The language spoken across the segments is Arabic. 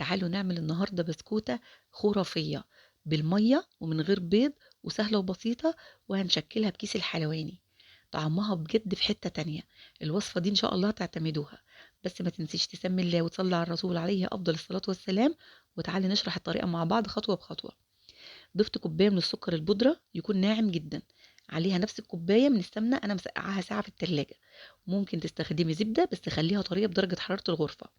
تعالوا نعمل النهارده بسكوتة خرافية بالمية ومن غير بيض، وسهلة وبسيطة، وهنشكلها بكيس الحلواني. طعمها بجد في حتة تانية. الوصفة دي إن شاء الله تعتمدوها. بس ما تنسيش تسمي الله وتصلي على الرسول عليه أفضل الصلاة والسلام. وتعالي نشرح الطريقة مع بعض خطوة بخطوة. ضفت كوباية من السكر البودرة يكون ناعم جدا، عليها نفس الكوباية من السمنة أنا مسقعاها ساعة في التلاجة. ممكن تستخدمي زبدة بس تخليها طرية بدرجة حرارة الغرفة،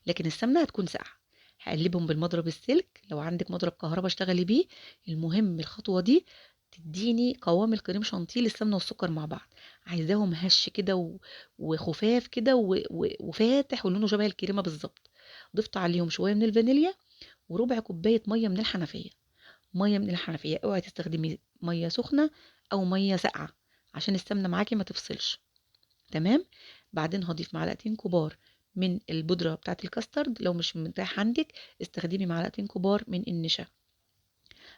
لكن السمنة هتكون ساقعة. هقلبهم بالمضرب السلك، لو عندك مضرب كهربا اشتغلي بيه. المهم الخطوة دي تديني قوام الكريم شانتيه للسمنة والسكر مع بعض. عايزاهم هش كده وخفاف كده وفاتح ولونه شبه الكريمة بالظبط. ضفت عليهم شوية من الفانيليا وربع كوباية مية من الحنفية. مية من الحنفية، اوعي تستخدمي مية سخنة او مية ساقعة عشان السمنة معاكي ما تفصلش. تمام. بعدين هضيف معلقتين كبار من البودرة بتاعة الكاسترد، لو مش متاح عندك استخدمي معلقتين كبار من النشا.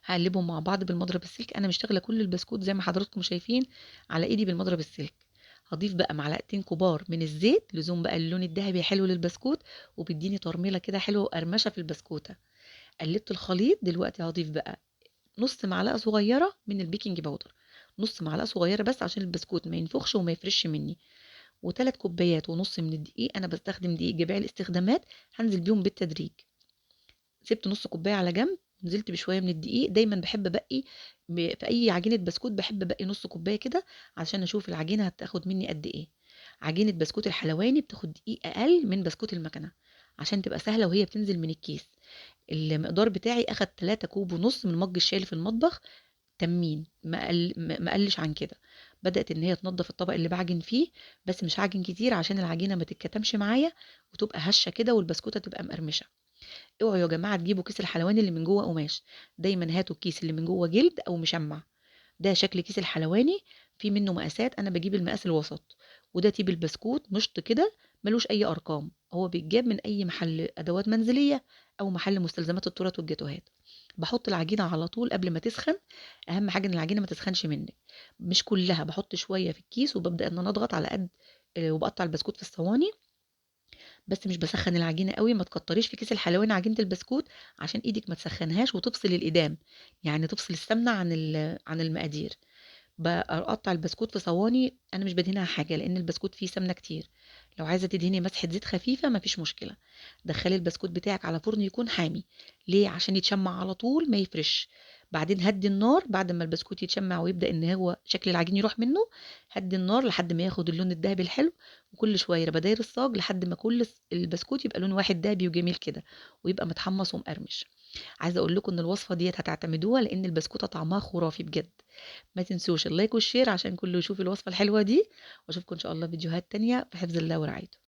هقلبهم مع بعض بالمضرب السلك، انا مشتغله كل البسكوت زي ما حضراتكم شايفين على ايدي بالمضرب السلك. هضيف بقى معلقتين كبار من الزيت، لزوم بقى اللون الذهبي حلو للبسكوت، وبيديني ترميله كده حلوه وقرمشه في البسكوته. قلبت الخليط، دلوقتي هضيف بقى نص معلقه صغيره من البيكنج باودر. نص معلقه صغيره بس عشان البسكوت ما ينفخش وما يفرش مني. و3 كوبايات ونص من الدقيق، انا بستخدم دقيق جميع الاستخدامات، هنزل بيهم بالتدريج. سبت نص كوبايه على جنب، نزلت بشويه من الدقيق. دايما بحب بقي في اي عجينه بسكوت بحب بقي نص كوبايه كده عشان اشوف العجينه هتاخد مني قد ايه. عجينه بسكوت الحلواني بتاخد دقيق اقل من بسكوت المكنه عشان تبقى سهله وهي بتنزل من الكيس. المقدار بتاعي اخد 3 كوب ونص من مج الشاي اللي في المطبخ. تمين ما قلش عن كده. بدأت ان هي تنضف الطبق اللي بعجن فيه، بس مش هعجن كتير عشان العجينه ما تتكتمش معايا وتبقى هشه كده والبسكوته تبقى مقرمشه. اوعوا يا جماعه تجيبوا كيس الحلواني اللي من جوه قماش، دايما هاتوا الكيس اللي من جوه جلد او مشمع. ده شكل كيس الحلواني. في منه مقاسات، انا بجيب المقاس الوسط. وده تيب البسكوت مشط كده، ملوش اي ارقام، هو بيتجاب من اي محل ادوات منزليه او محل مستلزمات التورت والجاتوهات. بحط العجينه على طول قبل ما تسخن. اهم حاجه ان العجينه ما تسخنش منك. مش كلها، بحط شويه في الكيس وببدا ان انا اضغط على قد وبقطع البسكوت في الصواني. بس مش بسخن العجينه قوي، ما تكتريش في كيس الحلواني عجينه البسكوت عشان ايدك ما تسخنهاش وتفصل الايدام، يعني تفصل السمنه عن المقادير. بقطع البسكوت في صواني، انا مش بدهنها حاجه لان البسكوت فيه سمنه كتير. لو عايزه تدهني مسحه زيت خفيفه مفيش مشكله. دخلي البسكوت بتاعك على فرن يكون حامي. ليه؟ عشان يتشمع على طول ما يفرش. بعدين هدي النار بعد ما البسكوت يتشمع ويبدا ان هو شكل العجين يروح منه. هدي النار لحد ما ياخد اللون الذهبي الحلو، وكل شويه بداير الصاج لحد ما كل البسكوت يبقى لون واحد ذهبي وجميل كده، ويبقى متحمص ومقرمش. عايزه اقول لكم ان الوصفه ديت هتعتمدوها لان البسكوته طعمها خرافي بجد. ما تنسوش اللايك والشير عشان كله يشوف الوصفة الحلوة دي. واشوفكم ان شاء الله فيديوهات تانية في حفظ الله ورعايته.